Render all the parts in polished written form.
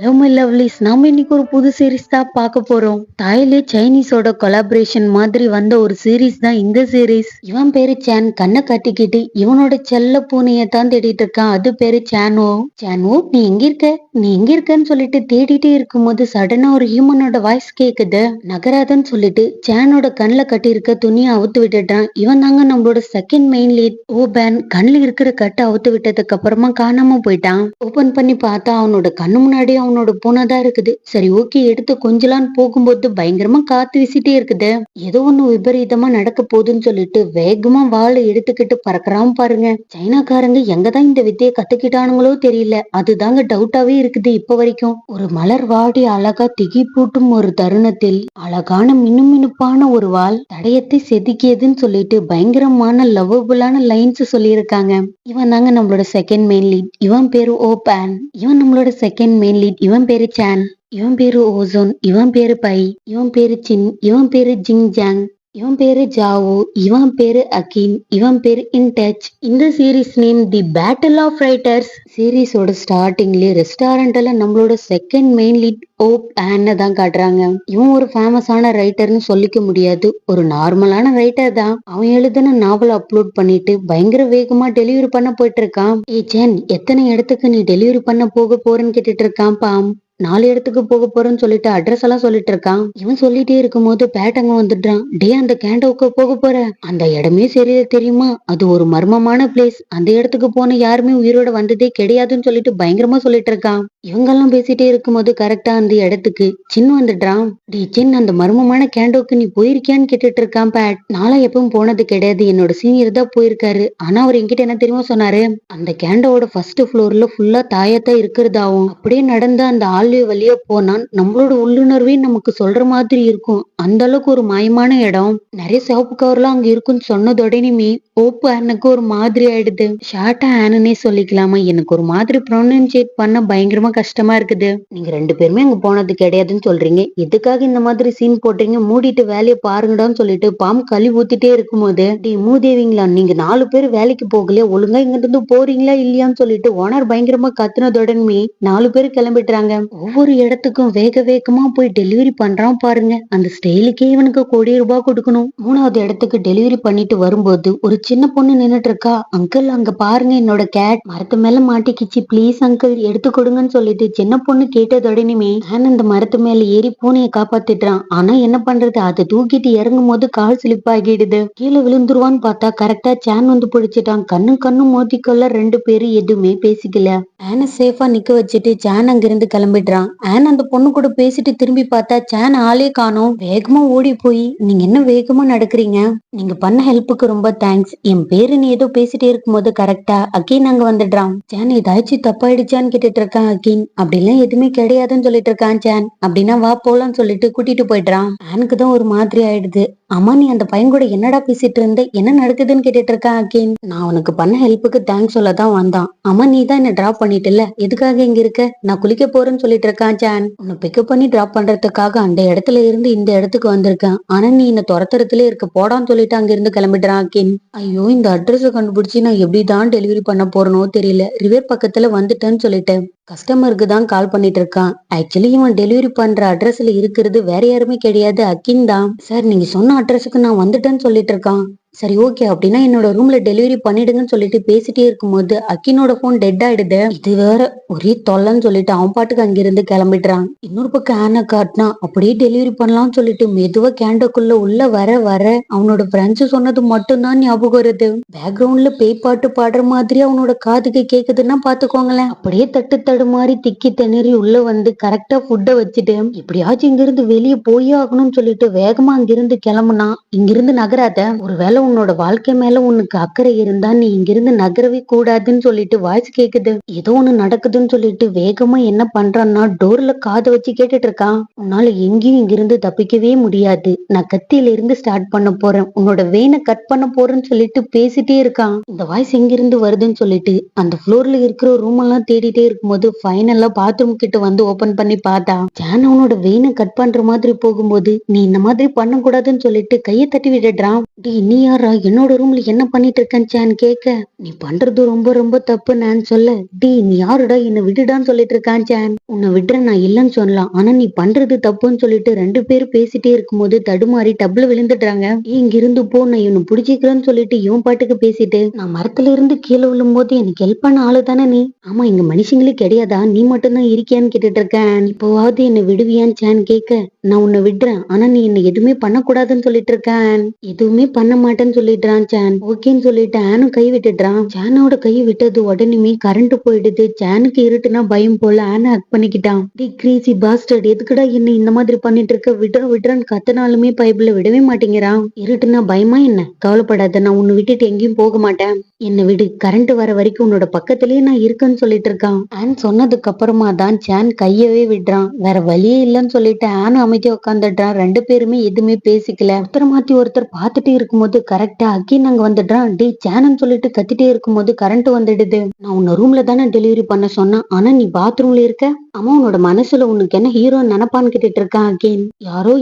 Hello my lovelies, நாம இன்னைக்கு ஒரு புது சீரிஸ் தான் பார்க்க போறோம். தாய்லே சைனீஸோட கொலாபரேஷன் மாதிரி வந்த ஒரு சீரிஸ் தான் இந்த சீரிஸ். இவன் பேரு சான். கண்ணை கட்டிக்கிட்டு இவனோட செல்ல பூனையை தான் தேடிட்டு இருக்கான். அது பேரு சானோ. சானோ, நீ எங்க இருக்க, நீ எங்க இருக்கன்னு சொல்லிட்டு தேடிட்டே இருக்கும்போது சடனா ஒரு ஹியூமனோட வாய்ஸ் கேக்குது. நகராதன்னு சொல்லிட்டு சானோட கண்ணுல கட்டி இருக்க துணியை அவுத்து விட்டுட்டான். இவன் தாங்க நம்மளோட செகண்ட் மெயின் லீட் ஓபன். கண்ணுல இருக்கிற கட்டை அவுத்து விட்டதுக்கு அப்புறமா காணாம போயிட்டான். ஓபன் பண்ணி பார்த்தா அவனோட கண்ணு முன்னாடி அவனோட பூனை தான் இருக்குது. சரி ஓகே, எடுத்து கொஞ்சலான்னு போகும்போது பயங்கரமா காத்து வீசிட்டே இருக்குது. ஏதோ ஒண்ணு விபரீதமா நடக்க போகுதுன்னு சொல்லிட்டு வேகமா வாழை எடுத்துக்கிட்டு பறக்குறான் பாருங்க. சைனாக்காரங்க எங்கதான் இந்த வித்தையை கத்துக்கிட்டானுங்களோ தெரியல. அதுதாங்க டவுட்டாவே இருக்குது இப்ப வரைக்கும். ஒரு மலர் வாடி அழகா திகிப்பூட்டும் ஒரு தருணத்தில் அழகான மினுமினுப்பான ஒரு வாள் தடயத்தை செதுக்கியதுன்னு சொல்லிட்டு பயங்கரமான லவ்வபுளான லைன்ஸ் சொல்லியிருக்காங்க. இவன் தாங்க நம்மளோட செகண்ட் மெயின் லீட். இவன் பேரு ஓபன். இவன் நம்மளோட செகண்ட் மெயின் லீட். இவன் பேரு சான். இவன் பேரு ஓசோன். இவன் பேரு பை. இவன் பேரு சின். இவன் பேரு ஜிங் ஜாங். இவன் பேரு ஜாவோ. இவன் பேரு அகின். இவன் பேரு இன்டச். இந்த series name the battle of writers. சீரீஸோட ஸ்டார்டிங்லயே ரெஸ்டாரண்ட்ல நம்மளோட செகண்ட் மெயின் லீட் ஓப் ஆன்னு தான் காட்டுறாங்க. இவன் ஒரு ஃபேமஸான ரைட்டர்னு சொல்லிக்க முடியாது, ஒரு நார்மலான ரைட்டர் தான். அவன் எழுதின நாவல் அப்லோட் பண்ணிட்டு பயங்கர வேகமா டெலிவரி பண்ண போயிட்டு இருக்கான். ஏ ஜென், எத்தனை இடத்துக்கு நீ டெலிவரி பண்ண போக போறேன்னு கேட்டுட்டு இருக்கான் பாம். 4 இடத்துக்கு போக போறேன்னு சொல்லிட்டு அட்ரஸ் எல்லாம் சொல்லிட்டு இருக்கான். இவன் சொல்லிட்டே இருக்கும் போது பேட்டங்க வந்துடுறான். டே, அந்த கேண்டோவுக்கு போக போற அந்த இடமே சரியில்லை தெரியுமா, அது ஒரு மர்மமான பிளேஸ், அந்த இடத்துக்கு போன யாருமே உயிரோட வந்ததே கிடையாதுன்னு சொல்லிட்டு பயங்கரமா சொல்லிட்டு இருக்கான். இவங்கெல்லாம் பேசிட்டே இருக்கும்போது கரெக்டா அந்த இடத்துக்கு சின்ன வந்துடுறான். டே சின், அந்த மர்மமான கேண்டோக்கு நீ போயிருக்கியான்னு கேட்டுட்டு இருக்கான் பேட். நாளா எப்பவும் போனது கிடையாது, என்னோட சீனியர் தான் போயிருக்காரு. ஆனா அவர் என்கிட்ட என்ன தெரியுமா சொன்னாரு, அந்த கேண்டோவோட ஃபர்ஸ்ட் ஃப்ளோர்ல ஃபுல்லா தாயத்தான் இருக்கிறதாவும், அப்படியே நடந்த அந்த ஆள்வே வழியா போனா நம்மளோட உள்ளுணர்வே நமக்கு சொல்ற மாதிரி இருக்கும். அந்த அளவுக்கு ஒரு மாயமான இடம். நிறைய சிவப்பு கவர்லாம் அங்க இருக்குன்னு சொன்னது உடனேமே ஓப்பு ஆனுக்கு ஒரு மாதிரி ஆயிடுது. ஷார்ட்டா ஆனுன்னே சொல்லிக்கலாமா, எனக்கு ஒரு மாதிரி ப்ரொனன்சியேட் பண்ண பயங்கரமா கஷ்டமா இருக்குது. நீங்க 2 பேருமே அங்க போனது கிடையாதுன்னு சொல்றீங்க, எதுக்காக இந்த மாதிரி சீன் போட்டீங்க, மூடிட்டு வேலையை பாருங்கடான்னு சொல்லிட்டு பாம் களி ஊத்திட்டே இருக்கும்போது, டி மூதேவிங்களா, நீங்க 4 பேர் வேலைக்கு போகலையா, ஒழுங்கா இங்க இருந்து போறீங்களா இல்லையான்னு சொல்லிட்டு ஓனர் பயங்கரமா கத்துனதுடனே 4 பேர் கிளம்பிட்டுறாங்க. ஒவ்வொரு இடத்துக்கும் வேக வேகமா போய் டெலிவரி பண்றான் பாருங்க. அந்த ஸ்டைலுக்கே இவனுக்கு ₹1,00,00,000 கொடுக்கணும். 3வது இடத்துக்கு டெலிவரி பண்ணிட்டு வரும்போது ஒரு சின்ன பொண்ணு நின்னுட்டு இருக்கா. அங்கிள், அங்க பாருங்க, என்னோட கேட் மரத்து மேல மாட்டிக்கிச்சு, ப்ளீஸ் அங்கிள் எடுத்து கொடுங்கன்னு சொல்லிட்டு சின்ன பொண்ணு கேட்டதுடனே அந்த மரத்து மேல ஏறி பூனையை காப்பாத்திட்டான். ஆனா என்ன பண்றது, அதை தூக்கிட்டு இறங்கும் போது கால் ஸ்லிப் ஆகிடுது. கீழே விழுந்துருவான்னு பார்த்தா கரெக்டா சான் வந்து பிடிச்சிட்டான். கண்ணும் மோதிக்கொள்ள 2 பேரும் எதுவுமே பேசிக்கல. ஆன சேஃபா நிக்க வச்சுட்டு சான் அங்கிருந்து கிளம்பிடுறான். ஆன் அந்த பொண்ணு கூட பேசிட்டு திரும்பி பார்த்தா சான் ஆளே காணோம். வேகமா ஓடி போய், நீங்க என்ன வேகமா நடக்கிறீங்க, நீங்க பண்ண ஹெல்ப்புக்கு ரொம்ப தேங்க்ஸ், என் பேரு நீ ஏதோ பேசிட்டே இருக்கும்போது கரெக்டா அகீன் அங்க வந்துடுறான். சான், ஏதாச்சும் தப்பாயிடுச்சான்னு கேட்டுட்டு இருக்கான் அகீன். அப்படிலாம் எதுவுமே கிடையாதுன்னு சொல்லிட்டு இருக்கான் சான். அப்படின்னா வா போலான்னு சொல்லிட்டு கூட்டிட்டு போயிடுறான். ஆனுக்கு தான் ஒரு மாதிரி ஆயிடுது. அம்மா, நீ அந்த பையன் கூட என்னடா பேசிட்டு இருந்த, என்ன நடக்குதுன்னு கேட்டுட்டு இருக்கான் அகீன். நான் அவனுக்கு பண்ண ஹெல்ப்புக்கு தேங்க்ஸ் சொல்ல தான் வந்தான். அம்மா, நீ தான் என்ன டிராப் பண்ணிட்டுல, எதுக்காக இங்க இருக்க, நான் குளிக்க போறேன்னு சொல்லிட்டு இருக்கான் சான். உன்னை பிக்கப் பண்ணி டிராப் பண்றதுக்காக அந்த இடத்துல இருந்து இந்த இடத்துக்கு வந்திருக்கேன். ஆனா நீ என்ன துரத்துறதுல இருக்க, போடான்னு சொல்லிட்டு அங்க இருந்து கிளம்பிடுறான் அகீன். ஐயோ, இந்த அட்ரஸ் கண்டுபிடிச்சு நான் எப்படிதான் டெலிவரி பண்ண போறனோ தெரியல. ரிவர் பக்கத்துல வந்துட்டேன்னு சொல்லிட்டேன். கஸ்டமருக்கு தான் கால் பண்ணிட்டு இருக்கான். ஆக்சுவலி இவன் டெலிவரி பண்ற அட்ரஸ்ல இருக்கிறது வேற யாருமே கிடையாது, அகின் தான். சார், நீங்க சொன்ன அட்ரஸுக்கு நான் வந்துட்டேன்னு சொல்லிட்டு இருக்கான். சரி ஓகே, அப்படின்னா என்னோட ரூம்ல டெலிவரி பண்ணிடுங்கன்னு சொல்லிட்டு பேசிட்டே இருக்கும்போது அக்கினோட போன் டெட் ஆயிடுது. இது வேற ஒரே தொல்லைன்னு சொல்லிட்டு அவன் பாட்டுக்கு அங்கிருந்து கிளம்பிடுறான். இன்னொரு பக்கம் ஆன காட்டினா அப்படியே டெலிவரி பண்ணலாம்னு சொல்லிட்டு மெதுவா கேண்டோக்குள்ள உள்ள வர வர அவனோட ஃப்ரெண்ட்ஸ் சொன்னது மட்டும்தான் ஞாபகம் வருது. பேக்ரவுண்ட்ல பேய் பாட்டு பாடுற மாதிரி அவனோட காதுக்கு கேக்குதுன்னா பாத்துக்கோங்களேன். அப்படியே தட்டு தடுமாறி திக்கி திணறி உள்ள வந்து கரெக்டா ஃபுட்டை வச்சுட்டு இப்படியாச்சும் இங்கிருந்து வெளியே போயே ஆகணும்னு சொல்லிட்டு வேகமா அங்கிருந்து கிளம்புனா. இங்கிருந்து நகராத, ஒருவேளை உன்னோட வாழ்க்கை மேல உனக்கு அக்கறை இருந்தா நீ இங்கிருந்து நகரவே கூடாதுன்னு சொல்லிட்டு வாய்ஸ் கேக்குது. ஏதோ ஒண்ணு நடக்குதுன்னு சொல்லிட்டு வேகமா என்ன பண்றான்னா டோர்ல காதை வச்சு கேட்டுட்டு இருக்கான். உன்னால எங்கேயும் இங்கிருந்து தப்பிக்கவே முடியாது, நான் கத்தியில இருந்து ஸ்டார்ட் பண்ண போறேன், உன்னோட வெயினை கட் பண்ண போறேன்னு சொல்லிட்டு பேசிட்டே இருக்கான். இந்த வாய்ஸ் எங்கிருந்து வருதுன்னு சொல்லிட்டு அந்த ஃப்ளோர்ல இருக்கிற ரூம் எல்லாம் தேடிட்டே இருக்கும்போது ஃபைனலா பாத்ரூம் கிட்ட வந்து ஓபன் பண்ணி பார்த்தா ஜான் அவனோட வெயினை கட் பண்ற மாதிரி போகும்போது, நீ இந்த மாதிரி பண்ண கூடாதுன்னு சொல்லிட்டு கையை தட்டி விடுறான். நீ யாரா என்னோட ரூம்ல என்ன பண்ணிட்டு இருக்கேன்னு சேன் கேட்க, நீ பண்றது ரொம்ப ரொம்ப தப்பு நான் சொல்ல, டேய் நீ யாருடா என்ன விடுடான்னு சொல்லிட்டு இருக்கான் சேன். உன்னை விடுற நான் இல்லைன்னு சொல்லலாம், ஆனா நீ பண்றது தப்புன்னு சொல்லிட்டு ரெண்டு பேரும் பேசிட்டே இருக்கும்போது தடுமாறி டப்ல விழுந்துடுறாங்க. இங்க இருந்து போ, நான் இவனை பிடிச்சிக்கிறேன்னு சொல்லிட்டு இவன் பாட்டுக்கு பேசிட்டு, நான் மரத்துல இருந்து கீழே விழும்போது எனக்கு ஹெல்ப் பண்ண ஆளு தானே நீ, ஆமா இங்க மனுஷங்களே கிடையாதா, நீ மட்டும் தான் இருக்கியான்னு கேட்டுட்டு இருக்கேன். இப்போவாவது என்ன விடுவியான்னு சேன் கேட்க, நான் உன்னை விடுறேன் ஆனா நீ என்ன எதுவுமே பண்ணக்கூடாதுன்னு சொல்லிட்டு இருக்கேன். எதுவுமே பண்ண மாட்டேன்னு சொல்லிடுறான் சேன். ஓகேன்னு சொல்லிட்டு ஆனும் கை விட்டுடுறான். சேனோட கை விட்டது உடனே கரண்ட் போயிடுது. சேனுக்கு இருட்டுனா பயம் போல ஆன ஹக் பண்ணிக்கிட்டான். டி கிரேசி பாஸ்டர்ட், எதுக்குடா என்ன இந்த மாதிரி பண்ணிட்டு இருக்க, விடுறேன்னு கத்துனாலுமே பைபிள விடவே மாட்டேங்கிறான். இருட்டுனா பயமா என்ன, கவலைப்படாத நான் உன்னை விட்டுட்டு எங்கேயும் போக மாட்டேன், என்ன விடு, கரண்ட் வர வரைக்கும் உன்னோட பக்கத்திலேயே நான் இருக்கேன்னு சொல்லிட்டு இருக்கான். ஆன் சொன்னதுக்கு அப்புறமா தான் சேன் கையவே விடுறான். வேற வழியே இல்லைன்னு சொல்லிட்டு ஆனும் அமைதியா உட்காந்துடுறான். ரெண்டு பேருமே எதுவுமே பேசிக்கல. ஒருத்தர் மாத்தி ஒருத்தர் பார்த்துட்டே இருக்கும்போது கரெக்டா அகின் அங்க வந்துடுறான். டே சேனன்னு சொல்லிட்டு கத்திட்டே இருக்கும்போது கரண்ட் வந்துடுது. நான் உன்ன ரூம்ல தானே டெலிவரி பண்ண சொன்னேன், ஆனா நீ பாத்ரூம்ல இருக்க, அம்மா உன்னோட மனசுல உனக்கு என்ன ஹீரோ நினைப்பான்னு கேட்டுட்டு இருக்கான் அகேன்.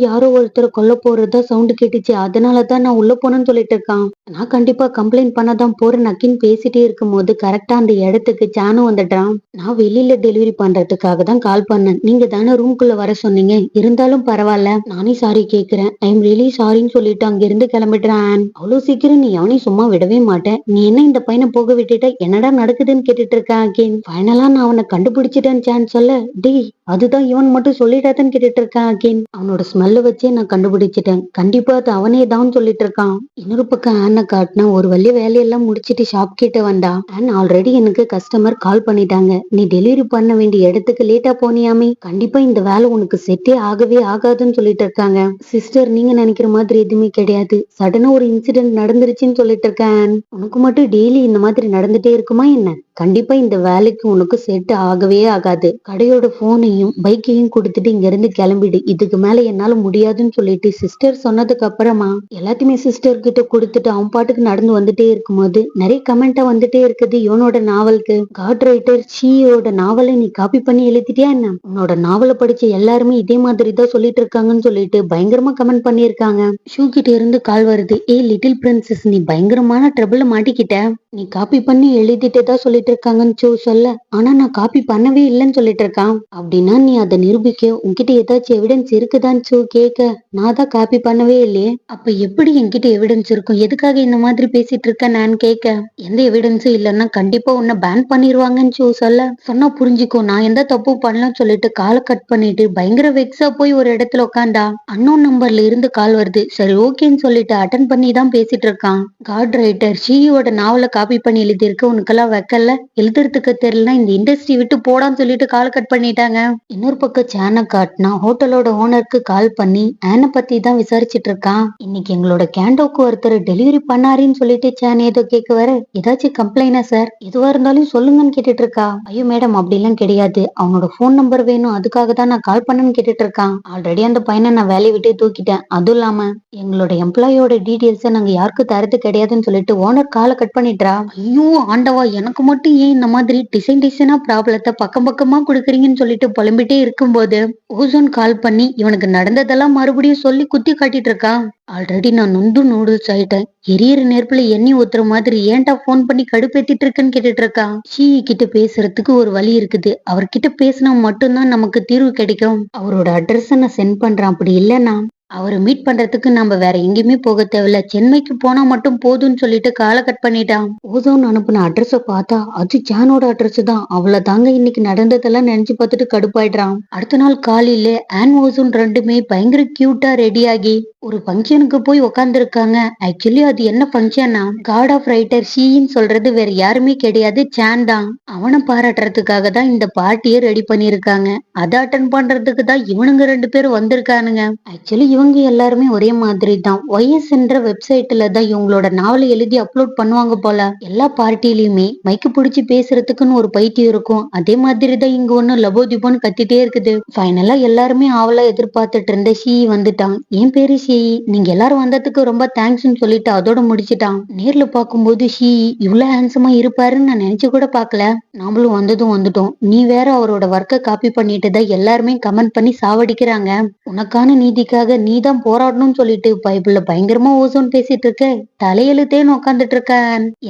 யாரோ ஒருத்தர் கொல்ல போறதா சவுண்ட் கேட்டுச்சு, அதனாலதான் நான் உள்ள போனேன்னு சொல்லிட்டு இருக்கான். நான் கண்டிப்பா கம்ப்ளைண்ட் பண்ணதான் போறேன் அகின் பேசிட்டே இருக்கும்போது கரெக்டா அந்த இடத்துக்கு சேனும் வந்துடுறான். நான் வெளியில டெலிவரி பண்றதுக்காக தான் கால் பண்ணேன், நீங்க தானே ரூம்குள்ள வர சொன்னீங்க, இருந்தாலும் பரவாயில்ல நானே சாரி கேக்குறேன், ஐ எம் ரியலி சாரின்னு சொல்லிட்டு அங்க இருந்து கிளம்பிடுறான். அவ்வளவு சீக்கிரம் நீ எவனையும் சும்மா விடவே மாட்டேன், நீ என்ன இந்த பையனை போக விட்டுட்ட, என்னடா நடக்குதுன்னு கேட்டுட்டு இருக்கான் அகேன். ஃபைனலா நான் அவனை கண்டுபிடிச்சிட்டேன்னு சேன் சொல்ல, டேய் அதுதான் இவன் மட்டும் சொல்லிட்டாதான்னு கேட்டுட்டு இருக்கான் அகேன். அவனோட ஸ்மெல்ல வச்சே நான் கண்டுபிடிச்சிட்டேன், கண்டிப்பா அது அவனே தான் சொல்லிட்டு இருக்கான். இன்னொரு பக்கம் ஆன காட்டினா ஒரு வழிய வேலையெல்லாம் முடிச்சிட்டு ஷாப் கிட்ட வந்தா. அண்ட் ஆல்ரெடி எனக்கு கஸ்டமர் கால் பண்ணிட்டாங்க, நீ டெலிவரி பண்ண வேண்டிய இடத்துக்கு லேட்டா போனியாமே, கண்டிப்பா இந்த வேலை உனக்கு செட்டே ஆகவே ஆகாதுன்னு சொல்லிட்டு இருக்காங்க. சிஸ்டர் நீங்க நினைக்கிற மாதிரி எதுவுமே கிடையாது, சடனா ஒரு இன்சிடென்ட் நடந்துருச்சுன்னு சொல்லிட்டு இருக்கேன். உனக்கு மட்டும் டெய்லி இந்த மாதிரி நடந்துட்டே இருக்குமா என்ன, கண்டிப்பா இந்த வேலைக்கு உனக்கு செட் ஆகவே ஆகாது, கடையோட போனையும் பைக்கையும் கொடுத்துட்டு இங்க இருந்து கிளம்பிடு, இதுக்கு மேல என்னால முடியாதுன்னு சொல்லிட்டு சிஸ்டர் சொன்னதுக்கு அப்புறமா எல்லாத்தையுமே சிஸ்டர் கிட்ட கொடுத்துட்டு அவன் பாட்டுக்கு நடந்து வந்துட்டே இருக்கும்போது நிறைய கமெண்டா வந்துட்டே இருக்குது இவனோட நாவலுக்கு. காட் ரைட்டர் ஷீயோட நாவலை நீ காப்பி பண்ணி எழுதிட்டியா என்ன, உன்னோட நாவலை படிச்ச எல்லாருமே இதே மாதிரி தான் சொல்லிட்டு இருக்காங்கன்னு சொல்லிட்டு பயங்கரமா கமெண்ட் பண்ணிருக்காங்க. ஷூ கிட்ட இருந்து கால் வருது, ஏ லிட்டில் பிரின்சஸ் நீ பயங்கரமான ட்ரபிள்ல மாட்டிக்கிட்ட, நீ காப்பி பண்ணி எழுதிட்டதா சொல்லிட்டு இருக்காங்கன்னு சோ சொல்ல, ஆனா நான் காப்பி பண்ணவே இல்லைன்னு சொல்லிட்டு இருக்கான். அப்படின்னா நீ அதை நிரூபிக்க உன்கிட்ட ஏதாச்சும் எவிடன்ஸ் இருக்குதான்னு சோ கேட்க, நான் தான் காப்பி பண்ணவே இல்லையே, அப்ப எப்படி என்கிட்ட எவிடன்ஸ் இருக்கும், எதுக்காக இந்த மாதிரி பேசிட்டு இருக்க நான் கேட்க, எந்த எவிடன்ஸும் இல்லைன்னா கண்டிப்பா உன்னை பேன் பண்ணிருவாங்கன்னு சோ சொல்ல, சொன்னா புரிஞ்சுக்கோ நான் எந்த தப்பு பண்ணலன்னு சொல்லிட்டு காலை கட் பண்ணிட்டு பயங்கர வெக்ஸா போய் ஒரு இடத்துல உட்காந்தா. அன்னோன் நம்பர்ல இருந்து கால் வருது, சரி ஓகேன்னு சொல்லிட்டு அட்டன் பண்ணி தான் பேசிட்டு இருக்கான். காட் ரைட்டர் ஷீயோட நாவலை காப்பி பண்ணி எழுதியிருக்க, உனக்கெல்லாம் வைக்கல, எழுதுறதுக்கு தெரியலனா இந்த இண்டஸ்ட்ரி விட்டு போடான்னு சொல்லிட்டு கால் கட் பண்ணிட்டாங்க. இன்னொரு பக்கம் சேனை காட்டினா ஹோட்டலோட ஓனருக்கு கால் பண்ணி ஆனை பத்தி தான் விசாரிச்சுட்டு இருக்கான். இன்னைக்கு எங்களோட கேண்டோக்கு ஒருத்தர் டெலிவரி பண்ணாருன்னு சொல்லிட்டு சேன் ஏதோ கேட்க வர, ஏதாச்சும் கம்ப்ளைண்டா சார், எதுவா இருந்தாலும் சொல்லுங்கன்னு கேட்டுட்டு இருக்கா. ஐயோ மேடம் அப்படிலாம் கிடையாது, அவனோட போன் நம்பர் வேணும் அதுக்காக தான் நான் கால் பண்ணேன்னு கேட்டுட்டு இருக்கான். ஆல்ரெடி அந்த பையனை நான் வேலையை விட்டே தூக்கிட்டேன், அதுவும் இல்லாம எங்களோட எம்ப்ளாயோட டீடைல்ஸை நாங்க யாருக்கும் தரது கிடையாதுன்னு சொல்லிட்டு ஓனர் காலை கட் பண்ணிட்டா. ஐயோ ஆண்டவா, எனக்கு மட்டும் ஏன் இந்த மாதிரி டிசைனா ப்ராப்ளத்தை பக்கம் பக்கமா கொடுக்குறீங்கன்னு சொல்லிட்டு புலம்பிட்டே இருக்கும்போது ஓசோன் கால் பண்ணி இவனுக்கு நடந்ததெல்லாம் மறுபடியும் சொல்லி குத்தி காட்டிட்டு இருக்கான். ஆல்ரெடி நான் நொந்து நூடுல்ஸ் ஆயிட்டேன், எரியற நெருப்புல எண்ணெய் ஊத்துற மாதிரி ஏன்டா போன் பண்ணி கடுப்பேத்திட்டு இருக்குன்னு கேட்டுட்டு இருக்கான். ஷீ கிட்ட பேசுறதுக்கு ஒரு வழி இருக்குது, அவர்கிட்ட பேசினா மட்டும்தான் நமக்கு தீர்வு கிடைக்கும், அவரோட அட்ரஸ் நான் சென்ட் பண்றேன், அப்படி இல்லைன்னா அவரை மீட் பண்றதுக்கு நம்ம வேற எங்கேயுமே போக தேவையில்ல, சென்னைக்கு போனா மட்டும் போதும்னு சொல்லிட்டு காலை கட் பண்ணிட்டான். ஓசோன் அனுப்புன அட்ரஸ பார்த்தா அது ஜானோட அட்ரஸ் தான், அவ்வளவு தாங்க இன்னைக்கு நடந்ததெல்லாம் நினைச்சு பார்த்துட்டு கடுப்பாயிடுறான். அடுத்த நாள் காலையில ஆன் ஓசோன் ரெண்டுமே பயங்கர கியூட்டா ரெடி ஆகி ஒரு ஃபங்க்ஷனுக்கு போய் உட்கார்ந்து இருக்காங்க. ஆக்சுவலி அது என்ன ஃபங்க்ஷனா, காட் ஆஃப் ரைட்டர் ஷீன்னு சொல்றது வேற யாருமே கிடையாது, சேன் தான். அவனை பாராட்டுறதுக்காக தான் இந்த பார்ட்டியை ரெடி பண்ணிருக்காங்க, அதை அட்டன் பண்றதுக்கு தான் இவனுங்க ரெண்டு பேரும் வந்திருக்கானுங்க. ஆக்சுவலி இவங்க எல்லாருமே ஒரே மாதிரி தான், ஒய்எஸ் என்ற வெப்சைட்ல தான் இவங்களோட நாவலை எழுதி அப்லோட் பண்ணுவாங்க போல. எல்லா பார்ட்டிலயுமே மைக்கு பிடிச்சி பேசுறதுக்குன்னு ஒரு பைத்தியம் இருக்கும், அதே மாதிரி தான் இங்க ஒண்ணு லபோதிபோன்னு கத்திட்டே இருக்குது. ஃபைனலா எல்லாருமே ஆவலா எதிர்பார்த்துட்டு இருந்த ஷீ வந்துட்டான். என் பேரு ஷீ, நீங்க எல்லாரும் வந்ததுக்கு ரொம்ப தேங்க்ஸ்ன்னு சொல்லிட்டு அதோட முடிச்சிட்டான். நேர்ல பார்க்கும்போது ஷீ இவ்வளவு ஹேண்ட்ஸமா இருப்பாருன்னு நான் நினைச்சு கூட பாக்கல, நாமளும் வந்ததும் வந்துட்டோம், நீ வேற அவரோட ஒர்க்கை காப்பி பண்ணிட்டு தான் எல்லாருமே கமெண்ட் பண்ணி சாவடிக்கிறாங்க, உனக்கான நீதிக்காக நீ தான் போராடணும்னு சொல்லிட்டு பைபிள்ல பயங்கரமா ஓசோன் பேசிட்டு இருக்க, தலையெழுத்தேன்னு உக்காந்துட்டு இருக்க.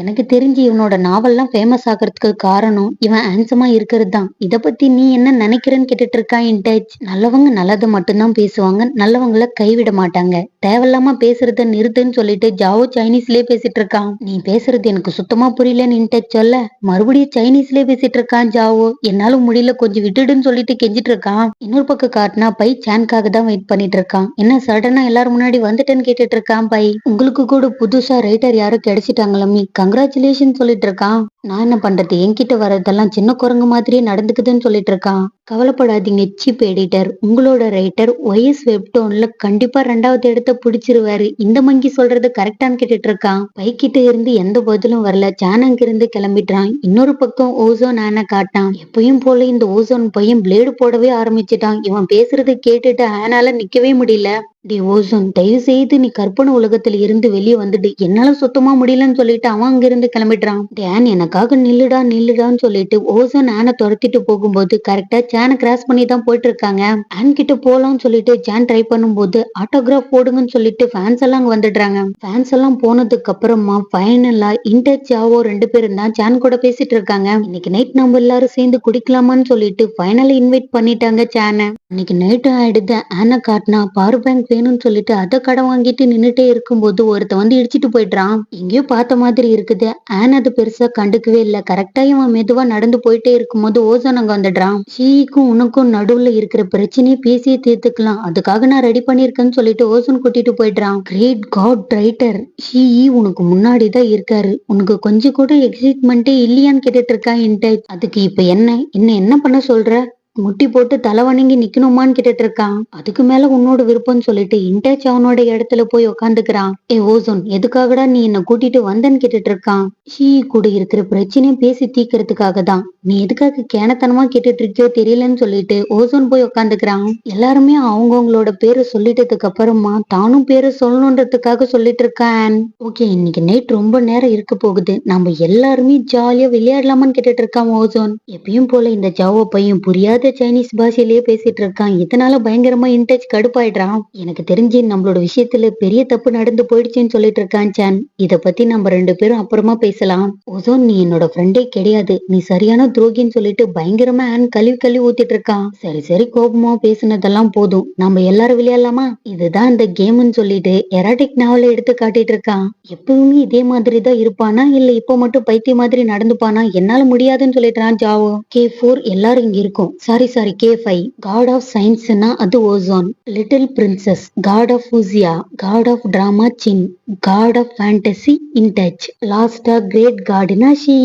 எனக்கு தெரிஞ்சு இவனோட நாவல்லாம் ஃபேமஸ் ஆகிறதுக்கு காரணம் இவன் ஹேண்ட்ஸமா இருக்கிறது தான். இத பத்தி நீ என்ன நினைக்கிறேன்னு கேட்டுட்டு இருக்கா இன்டச். நல்லவங்க நல்லதை மட்டும்தான் பேசுவாங்க, நல்லவங்கள கைவிட மாட்டாங்க. தேவையில்லாம பேசுறத நிறுத்துன்னு சொல்லிட்டு ஜாவோ சைனீஸ்லயே பேசிட்டு இருக்கான். நீ பேசுறது எனக்கு சுத்தமா புரியலன்னு இன்டச் சொல்ல, மறுபடியும் சைனீஸ்லயே பேசிட்டு இருக்கான் ஜாவோ. என்னால முடியல, கொஞ்சம் விட்டுடுன்னு சொல்லிட்டு கெஞ்சிட்டு இருக்கான். இன்னொரு பக்கம் காட்டினா பை சான்காக தான் வெயிட் பண்ணிட்டு இருக்கான். என்ன சடனா எல்லாரும் முன்னாடி வந்துட்டேன்னு கேட்டுட்டு இருக்கான் பை. உங்களுக்கு கூட புதுசா ரைட்டர் யாரும் கிடைச்சிட்டாங்களே, கங்க்ராச்சுலேஷன் சொல்லிட்டு இருக்கான். நான் என்ன பண்றது, என்கிட்ட வர்றதெல்லாம் சின்ன குரங்கு மாதிரியே நடந்துக்குதுன்னு சொல்லிட்டு இருக்கான். கவலைப்படாதீங்க சீப் எடிட்டர், உங்களோட ரைட்டர் ஒய்எஸ் வெப்டோன்ல கண்டிப்பா 2வது இடத்த பிடிச்சிருவாரு. இந்த மங்கி சொல்றது கரெக்டான்னு கேட்டுட்டு இருக்கான். பைக்கிட்ட இருந்து எந்த பதிலும் வரல. ஜான் அங்க இருந்து கிளம்பிட்டான். இன்னொரு பக்கம் ஓசோன் ஆன காட்டான். எப்பயும் போல இந்த ஓசோன் பையன் பிளேடு போடவே ஆரம்பிச்சுட்டான். இவன் பேசுறதை கேட்டுட்டு ஆனால நிக்கவே முடியல. டி ஓசோன், தயவு செய்து நீ கற்பனை உலகத்துல இருந்து வெளியே வந்துட்டு, என்னால சுத்தமா முடியலன்னு சொல்லிட்டு அவன் அங்க இருந்து கிளம்பிடுறான். டேன் எனக்காக நில்லுடா நில்லுடான்னு சொல்லிட்டு ஓசோன் ஆனை துரத்திட்டு போகும்போது கரெக்டா ஜானை கிராஸ் பண்ணி தான் போயிட்டு இருக்காங்க. ஆன் கிட்ட போலாம்னு சொல்லிட்டு ஜான் ட்ரை பண்ணும்போது ஆட்டோகிராஃப் போடுங்கன்னு சொல்லிட்டு ஃபேன்ஸ் எல்லாம் அங்க வந்துடுறாங்க. ஃபேன்ஸ் எல்லாம் போனதுக்கு அப்புறமா ஃபைனலா இன்டச் ஜாவோ 2 பேரும் தான் ஜான் கூட பேசிட்டு இருக்காங்க. இன்னைக்கு நைட் நம்ம எல்லாரும் சேர்ந்து குடிக்கலாமான்னு சொல்லிட்டு ஃபைனலா இன்வைட் பண்ணிட்டாங்க ஜானை. இன்னைக்கு நைட்டு ஆயிடுது. ஆனை காட்டினா பவர் பேங்க் வேணும்னு சொல்லிட்டு அதை கடன் வாங்கிட்டு நின்னுட்டே இருக்கும்போது ஒருத்த வந்து இடிச்சிட்டு போயிடுறான். எங்கேயோ பார்த்த மாதிரி இருக்குது. ஆன் அது பெருசா கண்டுக்கவே இல்ல. கரெக்டா இவன் மெதுவா நடந்து போயிட்டே இருக்கும்போது ஓசோன் அங்க வந்துடுறான். ஷீக்கும் உனக்கும் நடுவுல இருக்கிற பிரச்சனையை பேசியே தீர்த்துக்கலாம், அதுக்காக நான் ரெடி பண்ணிருக்கேன்னு சொல்லிட்டு ஓசோன் கூட்டிட்டு போயிடுறான். கிரேட் காட் ரைட்டர், ஷீ உனக்கு முன்னாடிதான் இருக்காரு, உனக்கு கொஞ்சம் கூட எக்ஸைட்மெண்டே இல்லையான்னு கேட்டுட்டு இருக்கா இன்டச். அதுக்கு இப்ப என்ன பண்ண சொல்ற, முட்டி போட்டு தலை வணங்கி நிக்கணுமான்னு கேட்டுட்டு இருக்கான். அதுக்கு மேல உன்னோட விருப்பம்னு சொல்லிட்டு இன்டச் அவனோட இடத்துல போய் உக்காந்துக்கிறான். ஓசோன், எதுக்காகடா நீ என்ன கூட்டிட்டு வந்தன்னு கேட்டுட்டு இருக்கான். ஷீ கூட இருக்கிற பிரச்சனையும் பேசி தீக்கிறதுக்காக தான். நீ எதுக்காக கேனத்தனமா கேட்டுட்டு இருக்கியோ தெரியலன்னு சொல்லிட்டு ஓசோன் போய் உக்காந்துக்கிறான். எல்லாருமே அவங்கவுங்களோட பேரை சொல்லிட்டதுக்கு அப்புறமா தானும் பேரை சொல்லணுன்றதுக்காக சொல்லிட்டு இருக்கான். ஓகே, இன்னைக்கு நைட் ரொம்ப நேரம் இருக்க போகுது, நம்ம எல்லாருமே ஜாலியா விளையாடலாமான்னு கேட்டுட்டு இருக்கான் ஓசோன். எப்பயும் போல இந்த ஜாவோ பையன் புரியாத சைனீஸ் பாஷையிலேயே பேசிட்டு இருக்கான். இதனால பயங்கரமா இன்டச் கடுப்பாயிடுறான். எனக்கு தெரிஞ்சு நம்மளோட விஷயத்துல பெரிய தப்பு நடந்து போயிடுச்சுன்னு சொல்லிட்டு இருக்கான் சான். இத பத்தி நம்ம 2 பேரும் அப்புறமா பேசலாம். ஓசோன், நீ என்னோட ஃப்ரெண்டே கிடையாது, நீ சரியான துரோகின்னு சொல்லிட்டு பயங்கரமா ஆன் கழுவி ஊத்திட்டு இருக்கான். சரி கோபமா பேசுனதெல்லாம் போதும், நம்ம எல்லாரும் விளையாடலாமா, இதுதான் இந்த கேம்னு சொல்லிட்டு எராட்டிக் நாவலை எடுத்து காட்டிட்டு இருக்கான். எப்பவுமே இதே மாதிரி தான் இருப்பானா இல்ல இப்போ மட்டும் பைத்திய மாதிரி நடந்துப்பானா, என்னால முடியாதுன்னு சொல்லிட்டான் ஜாவோ. K4 எல்லாரும் இங்க இருக்கும். சாரி K5 காட் ஆஃப் சயின்ஸ்னா அது Ozone, little princess god of Fuchsia, god of drama sin, god of fantasy Intouch, லாஸ்டா கிரேட் கார்டுனா ஷீ.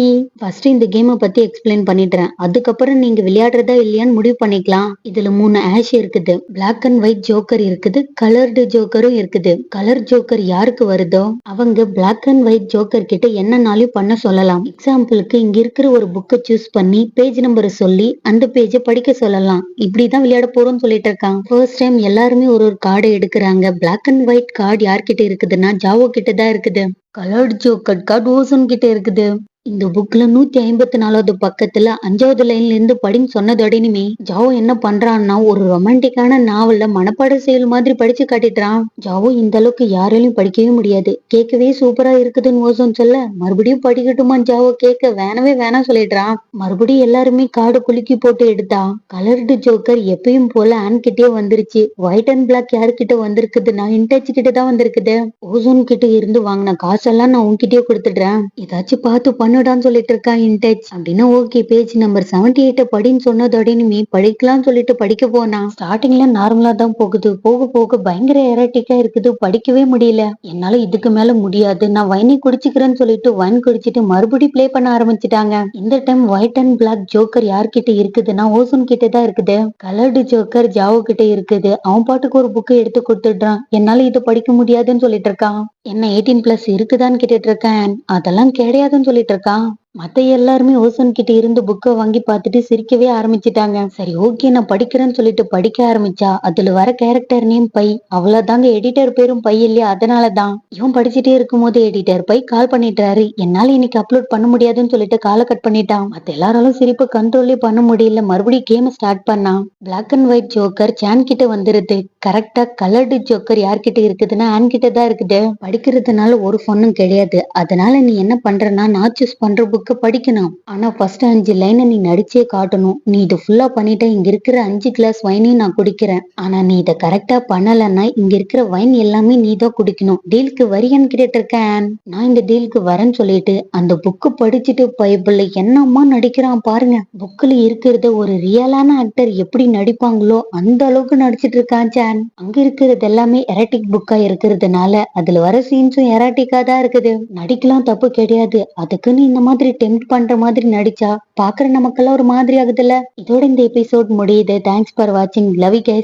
ஃபர்ஸ்ட் இந்த கேமை பத்தி எக்ஸ்பிளைன் பண்ணிடுறேன், அதுக்கப்புறம் நீங்க விளையாடுறதா இல்லையான்னு முடிவு பண்ணிக்கலாம். இதுல 3 ஆஷ் இருக்குது, பிளாக் அண்ட் ஒயிட் ஜோக்கர் இருக்குது, கலர்டு ஜோக்கரும் இருக்குது. கலர் ஜோக்கர் யாருக்கு வருதோ அவங்க பிளாக் அண்ட் ஒயிட் ஜோக்கர் கிட்ட என்னன்னாலும் பண்ண சொல்லலாம். எக்ஸாம்பிளுக்கு இங்க இருக்கிற ஒரு புக்கை சூஸ் பண்ணி பேஜ் நம்பரை சொல்லி அந்த பேஜை படிக்க சொல்லலாம். இப்படிதான் விளையாட போறோம்னு சொல்லிட்டு இருக்கான். ஃபர்ஸ்ட் டைம் எல்லாருமே ஒரு கார்டை எடுக்கிறாங்க. பிளாக் அண்ட் ஒயிட் கார்டு யார்கிட்ட இருக்குதுன்னா ஜாவோ கிட்ட தான் இருக்குது. கலர்டு ஜோக்கர் கார்டு ஓசோன் கிட்ட இருக்குது. இந்த புக்ல 154வது பக்கத்துல 5வது லைன்ல இருந்து படின்னு சொன்னதோடனுமே ஜாவோ என்ன பண்றான்னா ஒரு ரொமான்டிக்கான நாவல்ல மனப்பாட செயல் மாதிரி படிச்சு காட்டிட்டான். ஜாவோ இந்த அளவுக்கு யாராலையும் படிக்கவே முடியாது, கேட்கவே சூப்பரா இருக்குதுன்னு ஓசோன் சொல்ல, மறுபடியும் படிக்கட்டுமா ஜாவோ கேட்க வேணவே வேணாம் சொல்லிடுறான். மறுபடியும் எல்லாருமே காடு குலுக்கி போட்டு எடுத்தா கலர்டு ஜோக்கர் எப்பயும் போல ஆன் கிட்டே வந்துருச்சு. ஒயிட் அண்ட் பிளாக் யாருக்கிட்ட வந்திருக்குதுன்னா இன்டச் கிட்ட தான் வந்திருக்குது. ஓசோன் கிட்ட இருந்து வாங்கின காசெல்லாம் நான் உன்கிட்டயே கொடுத்துடுறேன், ஏதாச்சும் பார்த்து பண்ணுடான்னு சொல்லிட்டு இருக்கா இன்டச். அப்படின்னா ஓகே, பேஜ் நம்பர் 78 படின்னு சொன்னதோடனுமே படிக்கலாம்னு சொல்லிட்டு படிக்க போனா ஸ்டார்டிங்ல நார்மலா தான் போகுது, போக போக பயங்கர எராட்டிக்கா இருக்குது, படிக்கவே முடியல. என்னால இதுக்கு மேல முடியாது, நான் வைனை குடிச்சுக்கிறேன்னு சொல்லிட்டு வைன் குடிச்சிட்டு மறுபடியும் பிளே பண்ண ஆரம்பிச்சுட்டாங்க. இந்த time white and black joker யார்கிட்ட இருக்குதுன்னா ஓசோன் கிட்ட தான் இருக்குது. கலர்டு ஜோக்கர் ஜாவோ கிட்ட இருக்குது. அவன் பாட்டுக்கு ஒரு புக்கை எடுத்து கொடுத்துடுறான். என்னால இதை படிக்க முடியாதுன்னு சொல்லிட்டு இருக்கான். என்ன 18+ இருக்குதான்னு கேட்டுட்டு இருக்கேன். அதெல்லாம் கிடையாதுன்னு சொல்லிட்டு இருக்கான். மத்த எல்லாருமே ஓசன் கிட்ட இருந்து புக்கை வாங்கி பார்த்துட்டு சிரிக்கவே ஆரம்பிச்சிட்டாங்க. சரி ஓகே நான் படிக்கிறேன்னு சொல்லிட்டு படிக்க ஆரம்பிச்சா அதுல வர கேரக்டர் நேம் பை. அவ்வளவுதாங்க, எடிட்டர் பேரும் பை இல்லையா, அதனாலதான். இவன் படிச்சுட்டே இருக்கும் போது எடிட்டர் பை கால் பண்ணிட்டாரு. என்னால இன்னைக்கு அப்லோட் பண்ண முடியாதுன்னு சொல்லிட்டு காலை கட் பண்ணிட்டான். மத்த எல்லாராலும் சிரிப்பு கண்ட்ரோலே பண்ண முடியல. மறுபடியும் கேம் ஸ்டார்ட் பண்ணான். பிளாக் அண்ட் ஒயிட் ஜோக்கர் சான் கிட்ட வந்துருது. கரெக்டா கலர்டு ஜோக்கர் யார்கிட்ட இருக்குதுன்னா ஆன் கிட்ட தான் இருக்குது. படிக்கிறதுனால ஒரு ஃபன்னும் கிடையாது. அதனால நீ என்ன பண்றனா, நான் சூஸ் பண்ற புக்கை படிக்கணும். ஆனா ஃபர்ஸ்ட் 5 லைனை நீ நடிச்சே காட்டணும். நீ இது ஃபுல்லா பண்ணிட்ட, இங்க இருக்கிற 5 கிளாஸ் வைனையும் நான் குடிக்கிறேன். ஆனா நீ இதை கரெக்டா பண்ணலன்னா இங்க இருக்கிற வைன் எல்லாமே நீ தான் குடிக்கணும். டீலுக்கு வரியான்னு கேட்டு இருக்கேன். நான் இந்த டீலுக்கு வரேன்னு சொல்லிட்டு அந்த புக்கு படிச்சுட்டு பைபிள்ல என்னம்மா நடிக்கிறான் பாருங்க. புக்ல இருக்கிறத ஒரு ரியலான ஆக்டர் எப்படி நடிப்பாங்களோ அந்த அளவுக்கு நடிச்சிட்டு இருக்கான் சான். அங்க இருக்கிறது எல்லாமே எராட்டிக் புக்கா இருக்கிறதுனால அதுல வர சீன்ஸும் எராட்டிக்கா தான் இருக்குது. நடிக்கலாம் தப்பு கிடையாது. அதுக்குன்னு இந்த மாதிரி டெம்ப்ட் பண்ற மாதிரி நடிச்சா பாக்குற நமக்கெல்லாம் ஒரு மாதிரி ஆகுதுல்ல. இதோட இந்த எபிசோட் முடியுது. தேங்க்ஸ் ஃபார் வாட்சிங். Love you guys.